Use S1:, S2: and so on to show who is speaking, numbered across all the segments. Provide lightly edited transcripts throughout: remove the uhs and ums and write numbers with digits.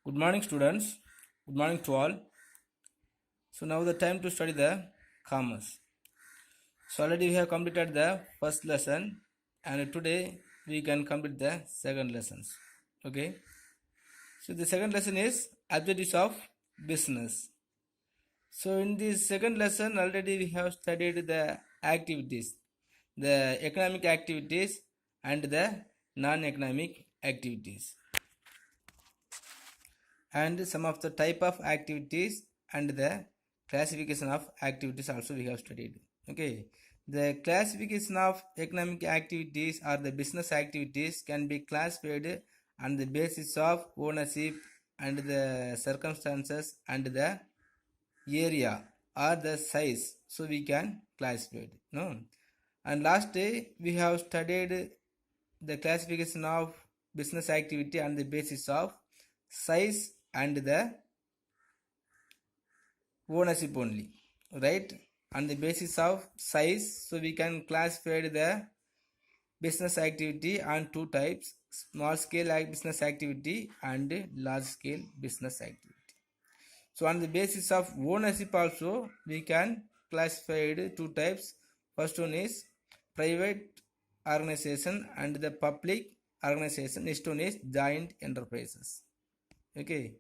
S1: Good morning, students. Good morning to all. So now the time to study the commerce. So already we have completed the first lesson, and today we can complete the second lessons. Okay. So the second lesson is objectives of business. So in this second lesson already we have studied the activities, the economic activities and the non-economic activities, and some of the type of activities and the classification of activities also we have studied. Okay, the classification of economic activities or the business activities can be classified on the basis of ownership and the circumstances and the area or the size, so we can classify it. No, and last day we have studied the classification of business activity on the basis of size and the ownership only, right? On the basis of size, so we can classify the business activity on two types: small scale business activity and large scale business activity. So on the basis of ownership also we can classify it two types. First one is private organization and the public organization. Next one is joint enterprises. Okay.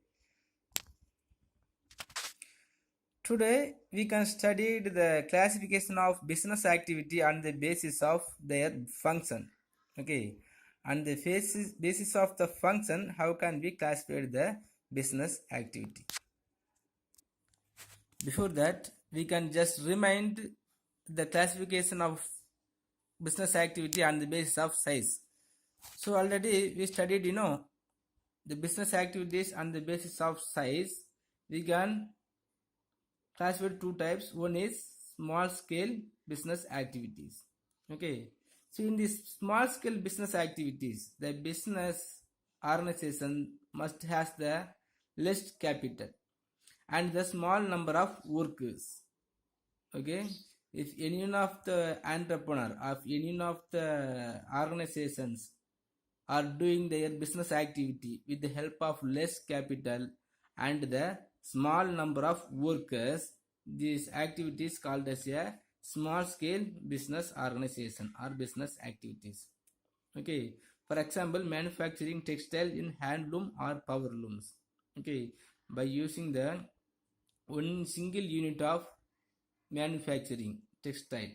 S1: Today we can study the classification of business activity on the basis of their function. Okay. On the basis of the function, how can we classify the business activity? Before that, we can just remind the classification of business activity on the basis of size. So already we studied, the business activities on the basis of size. We can classify two types. One is small scale business activities. Okay. So in these small scale business activities, the business organization must has the less capital and the small number of workers. Okay, if any one of the entrepreneur of any one of the organizations are doing their business activity with the help of less capital and the small number of workers, this activity is called as a small scale business organization or business activities. Okay, for example, manufacturing textile in handloom or power looms. Okay, by using the one single unit of manufacturing textile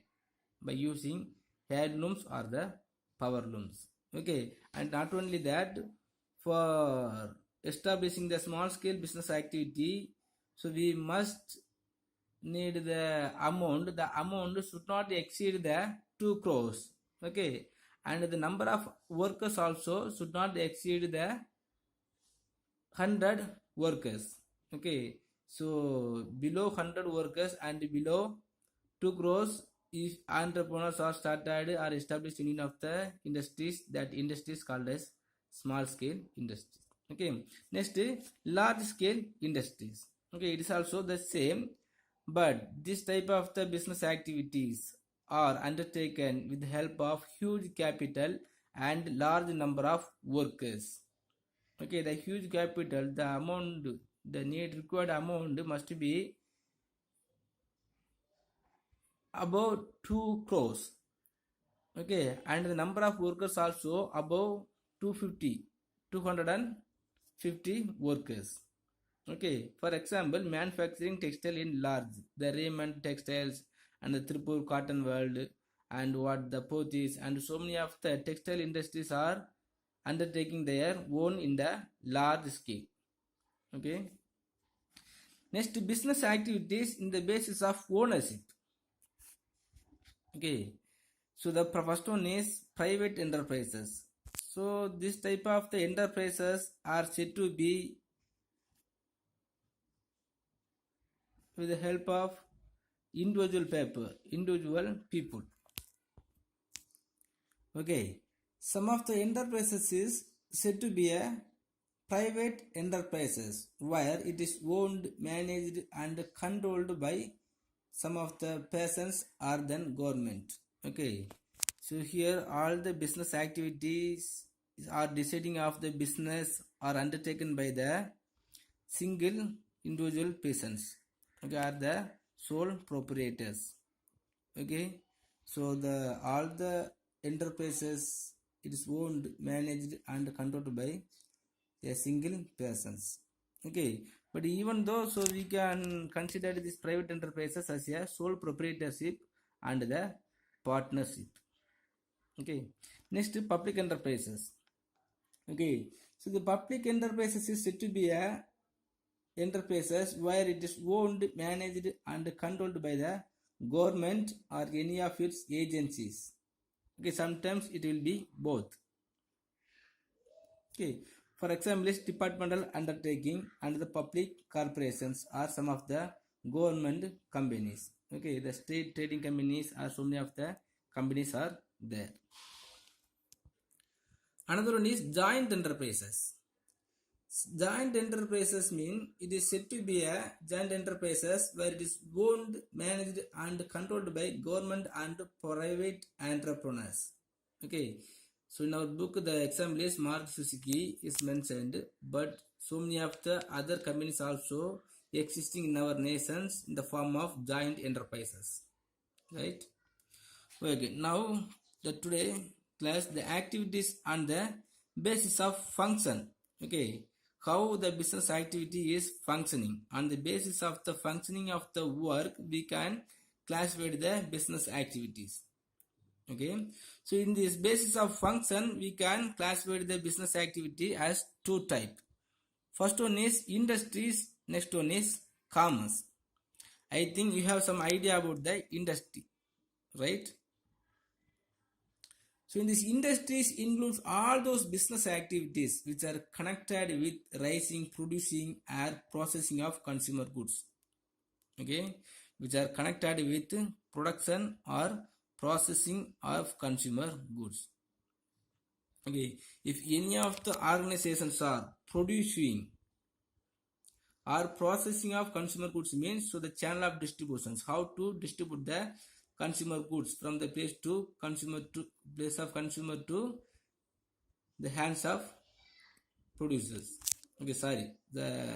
S1: by using handlooms or the power looms. Okay, and not only that, for establishing the small scale business activity, so we must need the amount should not exceed the 2 crores. Okay, and the number of workers also should not exceed the 100 workers. Okay, so below 100 workers and below 2 crores, if entrepreneurs are started or established in of the industries, that industry is called as small scale industries. Okay, next large scale industries. Okay, it is also the same, but this type of the business activities are undertaken with the help of huge capital and large number of workers. Okay, the huge capital, the amount, the need required amount must be about 2 crores. Okay, and the number of workers also above 250 workers. Okay, for example, manufacturing textile in large, the Raymond textiles and the Tripur cotton world and what the Pothys and so many of the textile industries are undertaking their own in the large scale. Okay, next, business activities in the basis of ownership. Okay, so the first one is private enterprises. So this type of the enterprises are said to be with the help of individual people. Okay, some of the enterprises is said to be a private enterprises where it is owned, managed and controlled by some of the persons or then government. Okay, so here all the business activities are deciding of the business are undertaken by the single individual persons, okay, are the sole proprietors. Okay, so the all the enterprises, it is owned, managed and controlled by a single persons. Okay, but even though, so we can consider these private enterprises as a sole proprietorship and the partnership. Okay, next, public enterprises. Okay, so the public enterprises is said to be a enterprises where it is owned, managed and controlled by the government or any of its agencies. Okay, sometimes it will be both. Okay, for example, is departmental undertaking and the public corporations are some of the government companies. Okay, the state trading companies are so many of the companies are there. Another one is joint enterprises. Joint enterprises mean it is said to be a joint enterprises where it is owned, managed and controlled by government and private entrepreneurs. Okay, so in our book the example is Mark Suzuki is mentioned, but so many of the other companies also existing in our nations in the form of joint enterprises, right? Okay, now the today class, the activities on the basis of function. Okay, how the business activity is functioning. On the basis of the functioning of the work, we can classify the business activities. Okay, so in this basis of function, we can classify the business activity as two types. First one is industries, next one is commerce. I think you have some idea about the industry, right? So in this industries includes all those business activities which are connected with raising, producing or processing of consumer goods. Okay, which are connected with production or processing of consumer goods. Okay, if any of the organizations are producing or processing of consumer goods means, so the channel of distributions, how to distribute the consumer goods from the place to consumer to place of consumer to the hands of producers. Okay, sorry, the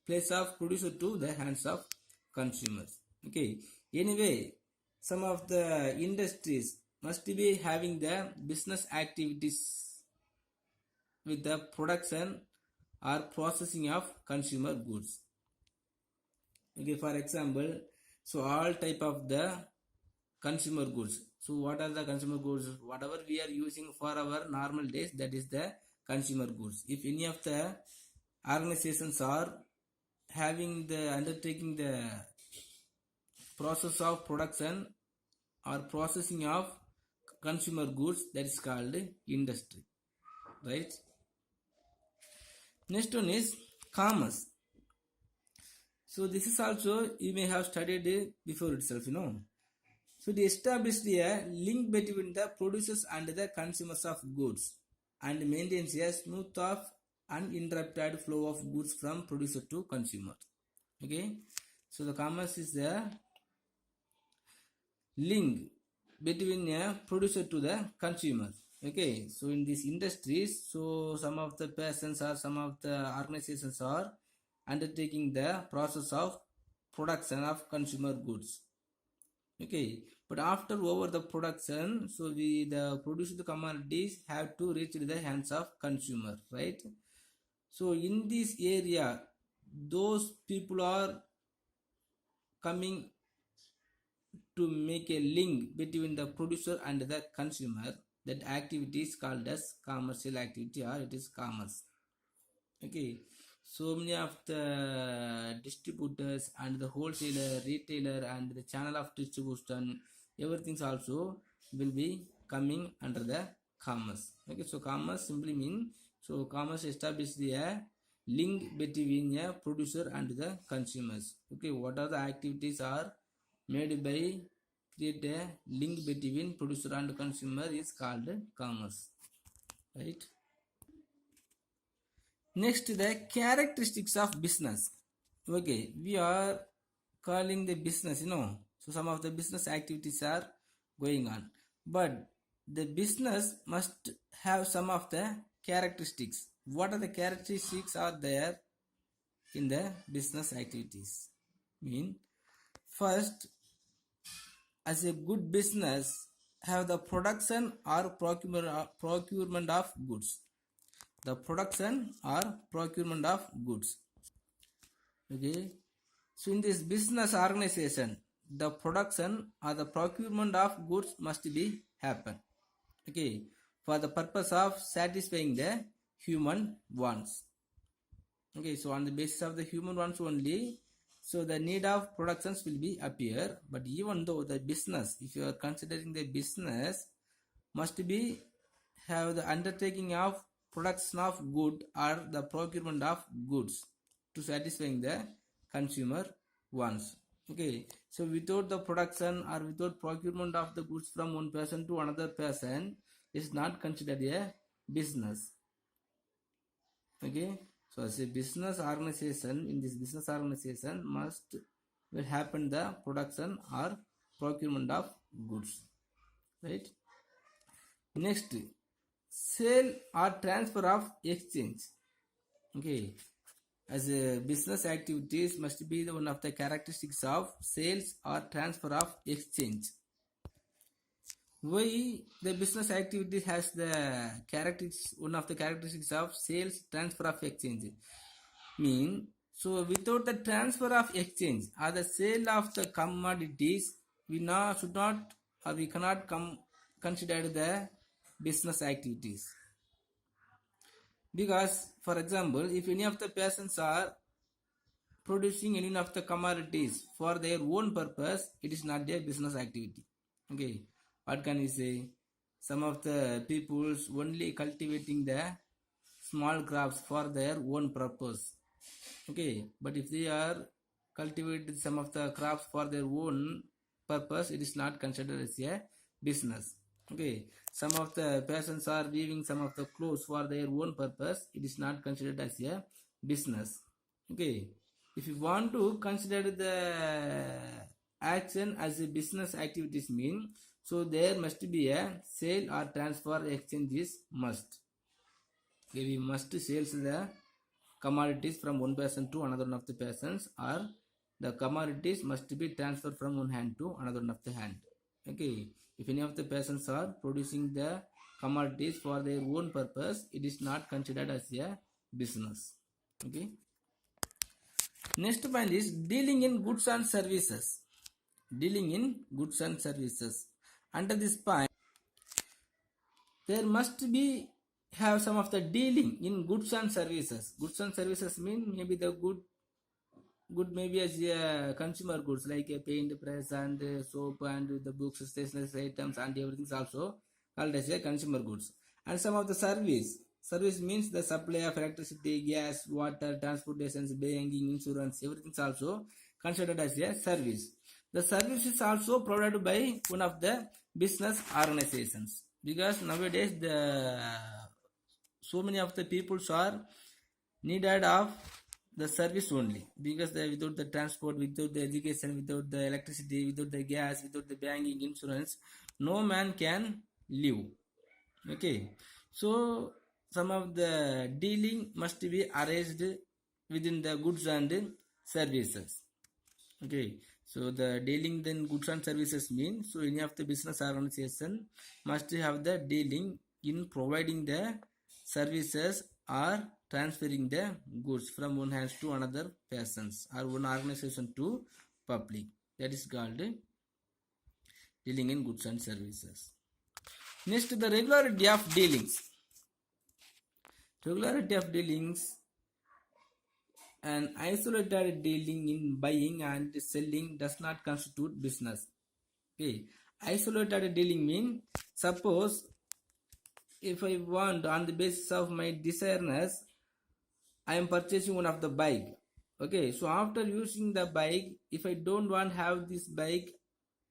S1: place of producer to the hands of consumers. Okay, anyway, some of the industries must be having the business activities with the production or processing of consumer goods. Okay, for example, so all type of the consumer goods. So what are the consumer goods? Whatever we are using for our normal days, that is the consumer goods. If any of the organizations are having the undertaking the process of production or processing of consumer goods, that is called industry, right? Next one is commerce. So this is also you may have studied it before itself, you know. So they established a link between the producers and the consumers of goods and maintains a smooth of uninterrupted flow of goods from producer to consumer. Okay, so the commerce is the link between a producer to the consumer. Okay, so in these industries, so some of the persons or some of the organizations are undertaking the process of production of consumer goods. Okay, but after over the production, so the produced commodities have to reach the hands of consumer, right? So in this area, those people are coming to make a link between the producer and the consumer. That activity is called as commercial activity, or it is commerce. Okay, so many of the distributors and the wholesaler, retailer and the channel of distribution, everything also will be coming under the commerce. Okay, so commerce simply means, so commerce establishes a link between a producer and the consumers. Okay, what are the activities are made by create a link between producer and consumer is called commerce, right? Next, the characteristics of business. Okay, we are calling the business, you know. So some of the business activities are going on, but the business must have some of the characteristics. What are the characteristics are there? in the business activities. Mean first, as a good business have the production or procurement of goods. The production or procurement of goods. Okay. So in this business organization, the production or the procurement of goods must be happen. Okay. For the purpose of satisfying the human wants. Okay. So on the basis of the human wants only, so the need of productions will be appear. But even though the business, if you are considering the business, must be have the undertaking of production of good or the procurement of goods to satisfying the consumer wants. Okay, so without the production or without procurement of the goods from one person to another person is not considered a business. Okay, so as a business organization, in this business organization must will happen the production or procurement of goods, right? Next, sale or transfer of exchange. Okay, as a business activities must be the one of the characteristics of sales or transfer of exchange. Why the business activity has the characteristics, one of the characteristics of sales, transfer of exchange? Mean, so without the transfer of exchange or the sale of the commodities, we should not or we cannot consider the business activities. Because, for example, if any of the persons are producing any of the commodities for their own purpose, it is not their business activity. Okay, what can we say? Some of the peoples only cultivating the small crops for their own purpose. Okay, but if they are cultivating some of the crops for their own purpose, it is not considered as a business. Okay, some of the persons are weaving some of the clothes for their own purpose, it is not considered as a business. Okay, if you want to consider the action as a business activities mean, so there must be a sale or transfer exchange is must. Okay, we must sell the commodities from one person to another one of the persons, or the commodities must be transferred from one hand to another one of the hand. Okay, if any of the persons are producing the commodities for their own purpose, it is not considered as a business. Okay, next point is dealing in goods and services. Dealing in goods and services. Under this point, there must be have some of the dealing in goods and services. Goods and services mean maybe the good maybe as a consumer goods like a paint press and soap and the books, stationery items and everything is also called as a consumer goods. And some of the service means the supply of electricity, gas, water, transportations, banking, insurance, everything is also considered as a service. The service is also provided by one of the business organizations, because nowadays so many of the peoples are needed of the service only, because without the transport, without the education, without the electricity, without the gas, without the banking, insurance, no man can live. Okay, so some of the dealing must be arranged within the goods and services. Okay, so the dealing then goods and services mean, so any of the business organization must have the dealing in providing the services or transferring the goods from one hand to another persons or one organization to public. That is called dealing in goods and services. Next, the regularity of dealings. Regularity of dealings. An isolated dealing in buying and selling does not constitute business. Okay, isolated dealing mean, suppose if I want on the basis of my desiredness, I am purchasing one of the bike. Okay, so after using the bike, if I don't want to have this bike,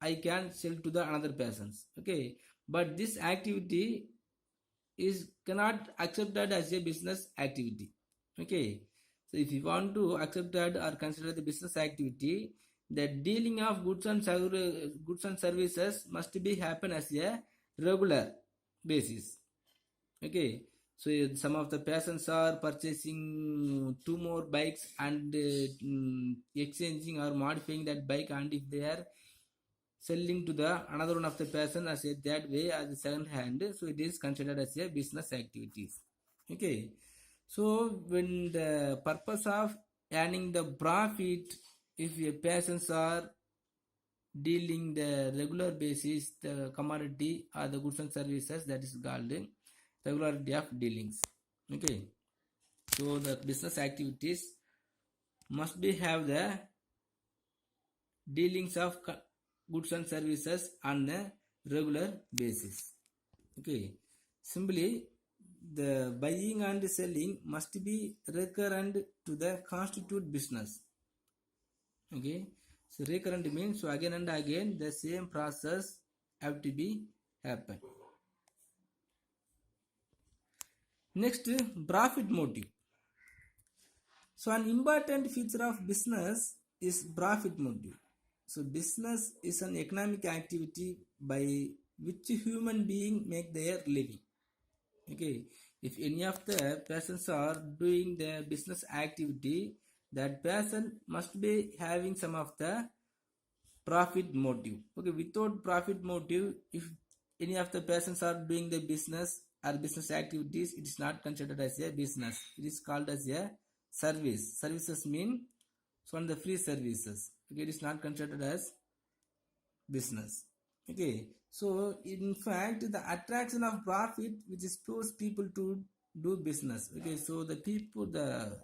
S1: I can sell to the another persons. Okay, but this activity is cannot accepted as a business activity. Okay, so if you want to accept that or consider the business activity, the dealing of goods and services must be happen as a regular basis. Okay, So some of the persons are purchasing two more bikes and exchanging or modifying that bike, and if they are selling to the another one of the person as a that way as a second hand, so it is considered as a business activities. Okay, so when the purpose of earning the profit, if a persons are dealing the regular basis the commodity or the goods and services, that is called regularity of dealings. Okay, so the business activities must be have the dealings of goods and services on a regular basis. Okay, simply the buying and selling must be recurrent to the constitute business. Okay, so recurrent means so again and again the same process have to be happen. Next, profit motive. So an important feature of business is profit motive. So business is an economic activity by which human being make their living. Okay, if any of the persons are doing the business activity, that person must be having some of the profit motive. Okay, without profit motive, if any of the persons are doing the business or business activities, it is not considered as a business. It is called as a service. Services mean so on the free services. Okay, it is not considered as business. Okay, so in fact the attraction of profit which is pushes people to do business. Okay, so the people, the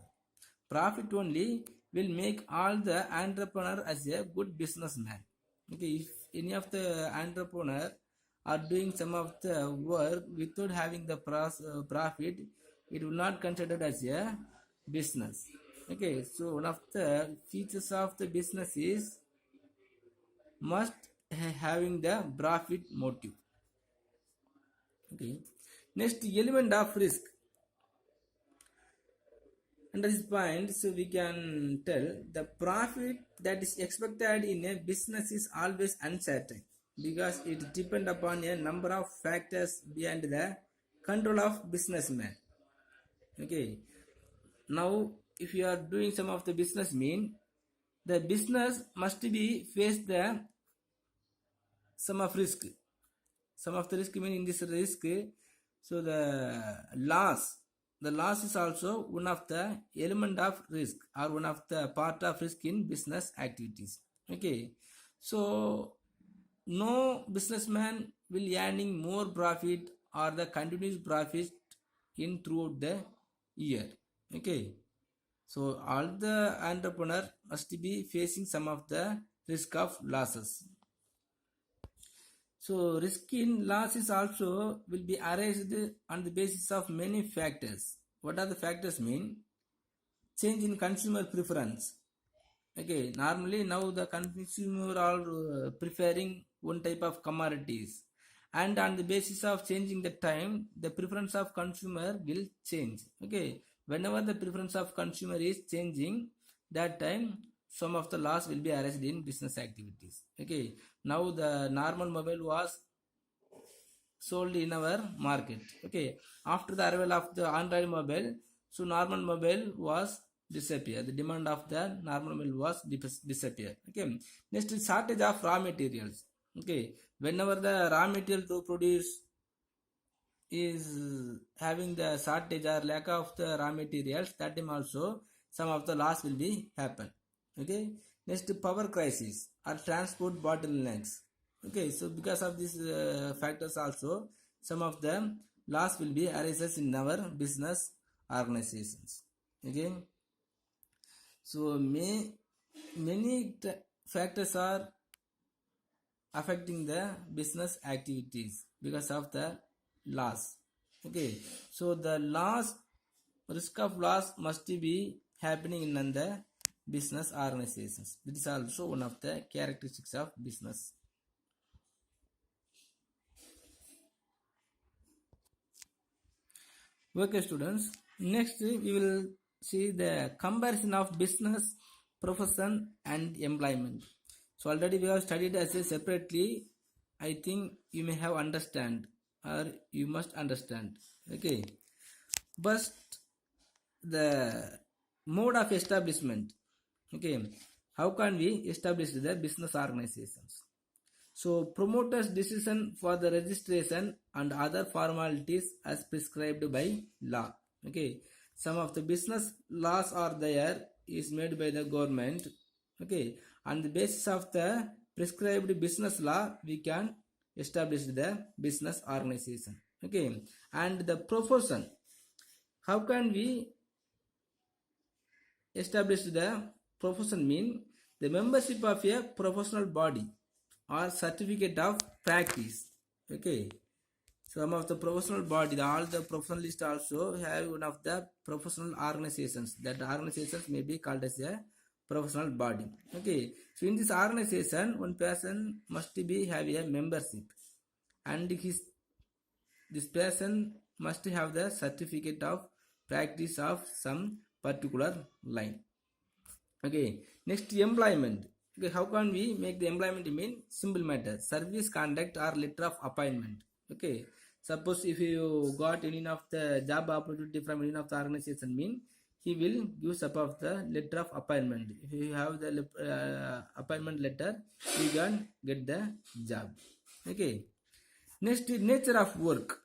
S1: profit only will make all the entrepreneur as a good businessman. Okay, if any of the entrepreneur are doing some of the work without having the profit, it will not considered as a business. Okay, so one of the features of the business is must having the profit motive. Okay, next element of risk. Under this point, so we can tell the profit that is expected in a business is always uncertain because it depends upon a number of factors beyond the control of businessman. Okay, now if you are doing some of the business mean the business must be face the some of risk. Some of the risk mean in this risk, so the loss is also one of the element of risk or one of the part of risk in business activities. Okay, so no businessman will earning more profit or the continuous profit in throughout the year. Okay, so all the entrepreneur must be facing some of the risk of losses. So risk in losses also will be arised on the basis of many factors. What are the factors mean? Change in consumer preference. Okay, normally now the consumer are preferring one type of commodities, and on the basis of changing the time, the preference of consumer will change. Okay, whenever the preference of consumer is changing, that time some of the loss will be arised in business activities. Okay, now the normal mobile was sold in our market. Okay, after the arrival of the Android mobile, so normal mobile was disappear. The demand of the normal mobile was disappear. Okay, next is shortage of raw materials. Okay, whenever the raw material to produce is having the shortage or lack of the raw materials, that time also some of the loss will be happen. Okay, next power crisis or transport bottlenecks. Okay, so because of these factors also some of them loss will be arises in our business organizations. Okay, so many factors are affecting the business activities because of the loss. Okay, so the loss, risk of loss must be happening in the business organizations. This is also one of the characteristics of business. Okay students, next we will see the comparison of business, profession and employment. So already we have studied as a separately. I think you may have understand or you must understand. Okay, But the mode of establishment, okay, how can we establish the business organizations? So promoters decision for the registration and other formalities as prescribed by law. Okay, some of the business laws are there is made by the government. Okay, on the basis of the prescribed business law we can establish the business organization. Okay, and the profession, how can we establish the profession? Mean the membership of a professional body or certificate of practice. Okay, some of the professional body, all the professionalists also have one of the professional organizations. That organizations may be called as a professional body. Okay, so in this organization one person must be have a membership, and this person must have the certificate of practice of some particular line. Okay, next employment. Okay, how can we make the employment mean? Simple matter, service conduct or letter of appointment. Okay, suppose if you got any of the job opportunity from any of the organization, mean he will give support of the letter of appointment. If you have the appointment letter, you can get the job. Okay, next is nature of work.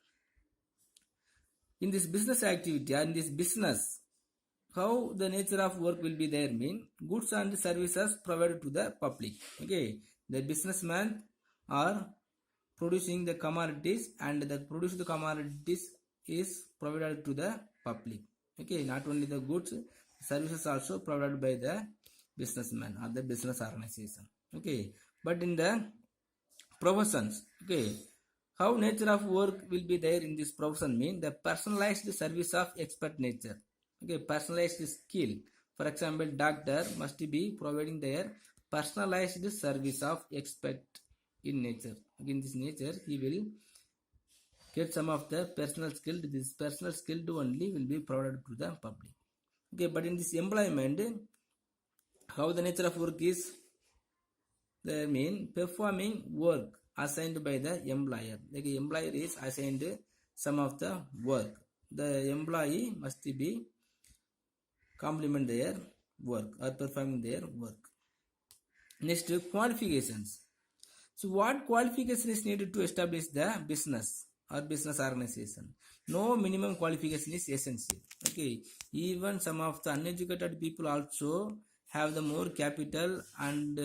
S1: In this business activity or in this business, how the nature of work will be there? Mean goods and services provided to the public. Okay, the businessmen are producing the commodities, and the produced commodities is provided to the public. Okay, not only the goods, services also provided by the businessman or the business organization. Okay, but in the professions, okay, how nature of work will be there in this profession? Mean the personalized service of expert nature. Okay, personalized skill. For example, doctor must be providing their personalized service of expert in nature. In this nature, he will get some of the personal skill. This personal skill only will be provided to the public. Okay, but in this employment, how the nature of work is? The mean performing work assigned by the employer. Like employer is assigned some of the work. The employee must be complement their work or performing their work. Next, qualifications. So what qualification is needed to establish the business or business organization? No minimum qualification is essential. Okay, even some of the uneducated people also have the more capital and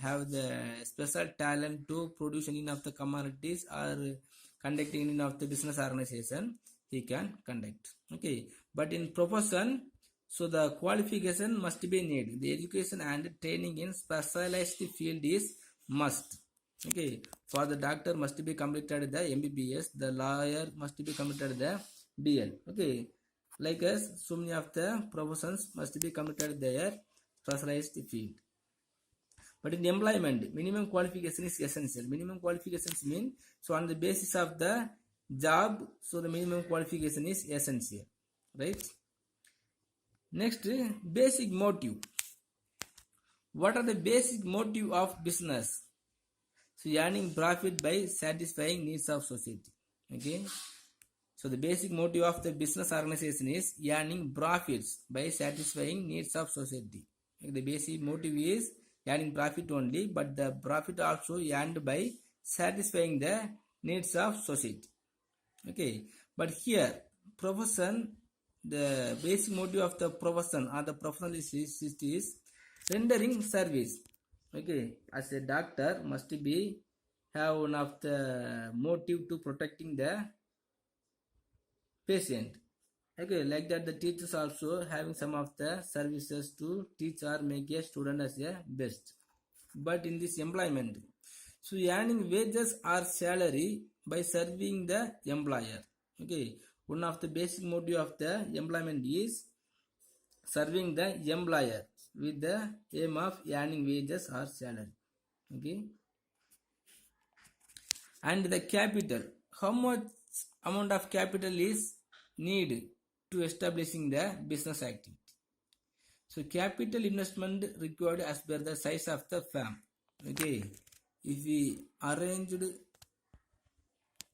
S1: have the special talent to produce any of the commodities or conducting any of the business organization, he can conduct. Okay, but in profession, so the qualification must be needed. The education and training in specialized field is must. Okay, for the doctor must be completed the MBBS, the lawyer must be completed the DL. Okay, like us, so many of the professions must be completed their specialized field. But in employment, minimum qualification is essential. Minimum qualifications mean, so on the basis of the job, so the minimum qualification is essential, right? Next, basic motive. What are the basic motive of business? So earning profit by satisfying needs of society. Okay, so the basic motive of the business organization is earning profits by satisfying needs of society. The basic motive is earning profit only, but the profit also earned by satisfying the needs of society. Okay, but here profession, the basic motive of the profession or the professional is rendering service. Okay, as a doctor must be have one of the motive to protecting the patient. Okay, like that the teachers also having some of the services to teach or make a student as a best. But in this employment, so earning wages or salary by serving the employer. Okay, one of the basic motive of the employment is serving the employer with the aim of earning wages or salary. Okay, and the capital, how much amount of capital is needed to establishing the business activity? So capital investment required as per the size of the firm. Okay, if we arranged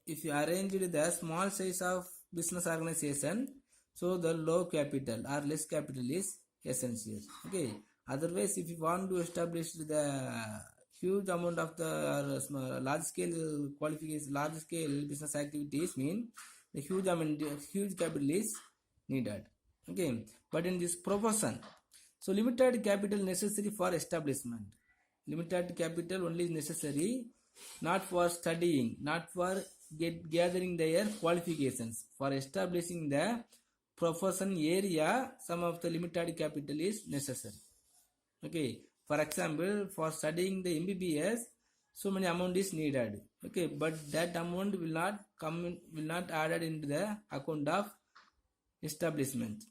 S1: the small size of business organization, So the low capital or less capital is essential. Okay. Otherwise, if you want to establish the huge amount of the large scale qualification, large scale business activities, mean the huge capital is needed. Okay. But in this profession, so limited capital necessary for establishment. Limited capital only is necessary, not for studying, not for gathering their qualifications. For establishing the profession area, some of the limited capital is necessary. Okay, for example, for studying the MBBS, so many amount is needed. Okay, but that amount will not added into the account of establishment.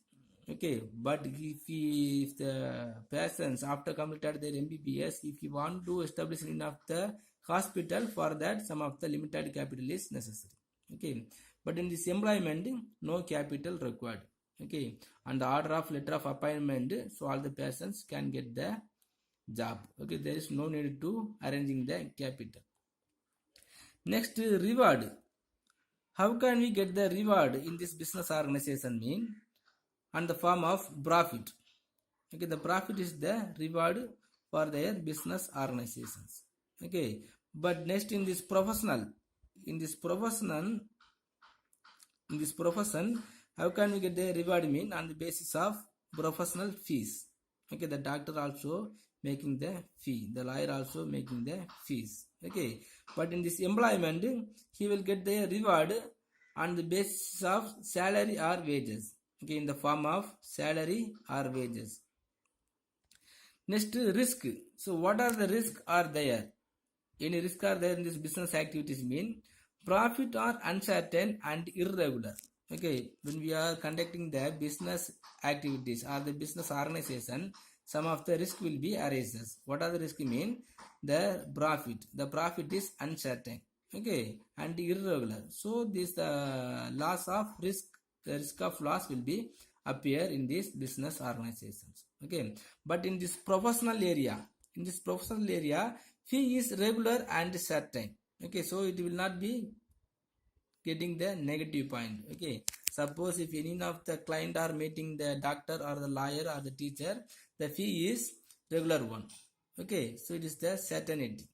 S1: Okay, but if the persons after completed their MBBS, if you want to establish in of the hospital, for that some of the limited capital is necessary. Okay, but in this employment, no capital required. Okay, and the order of letter of appointment, so all the persons can get the job. Okay, there is no need to arranging the capital. Next, reward. How can we get the reward in this business organization? Mean and the form of profit. Okay, the profit is the reward for their business organizations. Okay, but next in this profession, how can we get the reward? Mean on the basis of professional fees. Okay, the doctor also making the fee, the lawyer also making the fees. Okay, but in this employment, he will get the reward on the basis of salary or wages. Okay, in the form of salary or wages. Next, risk. So what are the risks are there? Any risk are there in this business activities? Mean profit are uncertain and irregular. Okay, when we are conducting the business activities or the business organization, some of the risk will be arises. What are the risk? Mean the profit is uncertain. Okay, and irregular. So this loss of risk, the risk of loss will be appear in these business organizations. Okay, but in this professional area, fee is regular and certain. Okay, so it will not be getting the negative point. Okay, suppose if any of the client are meeting the doctor or the lawyer or the teacher, the fee is regular one. Okay, so it is the certainty.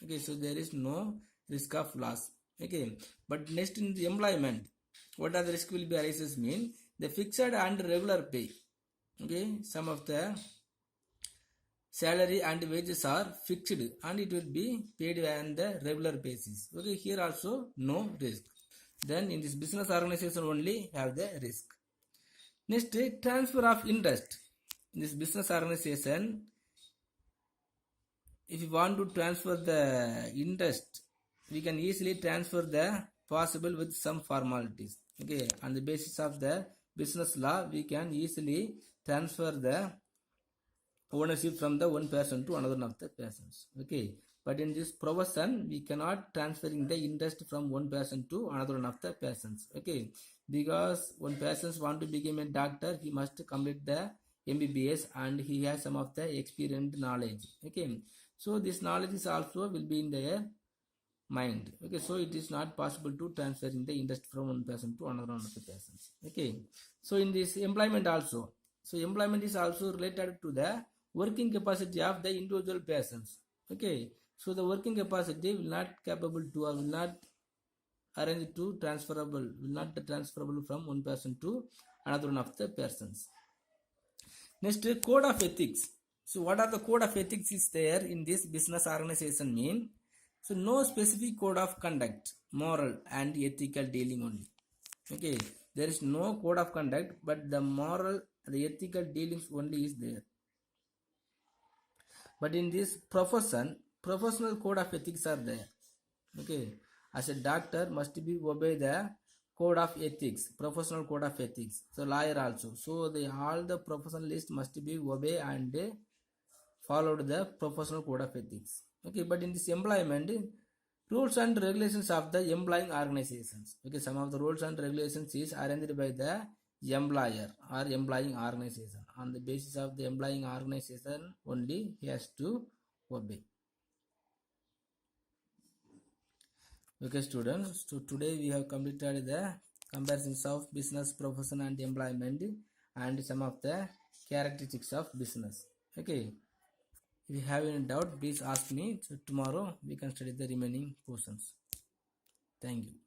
S1: Okay, so there is no risk of loss. Okay, but next in the employment, what are the risk will be arises? Mean the fixed and regular pay. Okay, some of the salary and wages are fixed and it will be paid on the regular basis. Okay, here also no risk. Then in this business organization only have the risk. Next, transfer of interest. In this business organization, if you want to transfer the interest, we can easily transfer the possible with some formalities. Okay, on the basis of the business law, we can easily transfer the ownership from the one person to another of the persons. Okay, but in this profession, we cannot transferring the interest from one person to another one of the persons. Okay, because one person want to become a doctor, he must complete the MBBS and he has some of the experienced knowledge. Okay, so this knowledge is also will be in their mind. Okay, so it is not possible to transferring the interest from one person to another one of the persons. Okay, so in this employment also, so employment is also related to the working capacity of the individual persons. Okay, so the working capacity will not capable to or will not arrange to transferable, will not transferable from one person to another one of the persons. Next, code of ethics. So what are the code of ethics is there in this business organization? Mean so no specific code of conduct, moral and ethical dealing only. Okay, there is no code of conduct, but the moral, the ethical dealings only is there. But in this profession, professional code of ethics are there. Okay, as a doctor must be obey the code of ethics, professional code of ethics. So lawyer also. So all the professionalists must be obey and followed the professional code of ethics. Okay, but in this employment, rules and regulations of the employing organizations. Okay, some of the rules and regulations is arranged by the employer or employing organization. On the basis of the employing organization only he has to obey. Okay students, so today we have completed the comparisons of business, profession and employment, and some of the characteristics of business. Okay, if you have any doubt, please ask me. So tomorrow we can study the remaining portions. Thank you.